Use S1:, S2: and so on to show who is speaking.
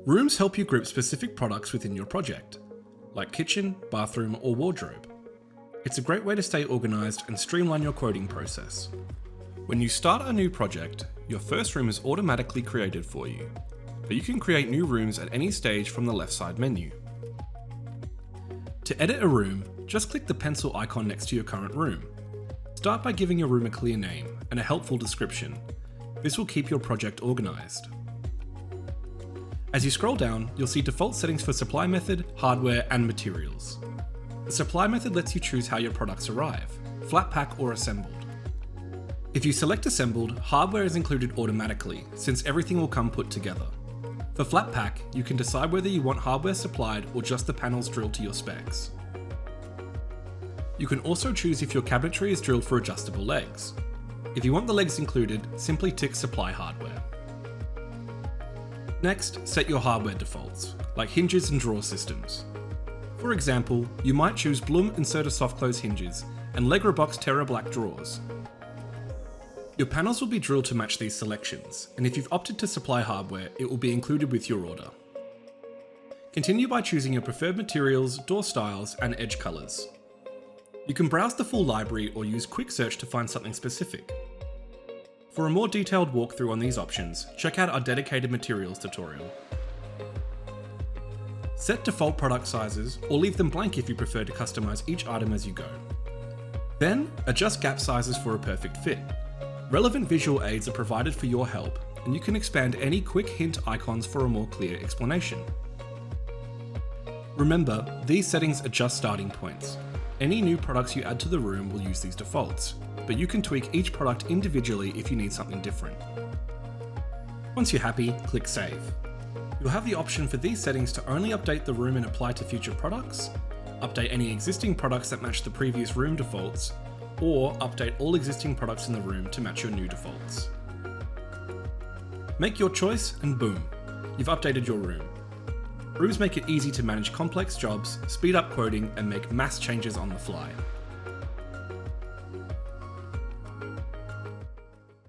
S1: Rooms help you group specific products within your project, like kitchen, bathroom, or wardrobe. It's a great way to stay organised and streamline your quoting process. When you start a new project, your first room is automatically created for you, but you can create new rooms at any stage from the left side menu. To edit a room, just click the pencil icon next to your current room. Start by giving your room a clear name and a helpful description. This will keep your project organised. As you scroll down, you'll see default settings for supply method, hardware, and materials. The supply method lets you choose how your products arrive, flat pack or assembled. If you select assembled, hardware is included automatically, since everything will come put together. For flat pack, you can decide whether you want hardware supplied or just the panels drilled to your specs. You can also choose if your cabinetry is drilled for adjustable legs. If you want the legs included, simply tick supply hardware. Next, set your hardware defaults, like hinges and drawer systems. For example, you might choose Blum Inserter Soft Close hinges and Legrobox Terra Black drawers. Your panels will be drilled to match these selections, and if you've opted to supply hardware, it will be included with your order. Continue by choosing your preferred materials, door styles, and edge colours. You can browse the full library or use quick search to find something specific. For a more detailed walkthrough on these options, check out our dedicated materials tutorial. Set default product sizes, or leave them blank if you prefer to customize each item as you go. Then, adjust gap sizes for a perfect fit. Relevant visual aids are provided for your help, and you can expand any quick hint icons for a more clear explanation. Remember, these settings are just starting points. Any new products you add to the room will use these defaults, but you can tweak each product individually if you need something different. Once you're happy, click Save. You'll have the option for these settings to only update the room and apply to future products, update any existing products that match the previous room defaults, or update all existing products in the room to match your new defaults. Make your choice and boom, you've updated your room. Rooms make it easy to manage complex jobs, speed up quoting, and make mass changes on the fly.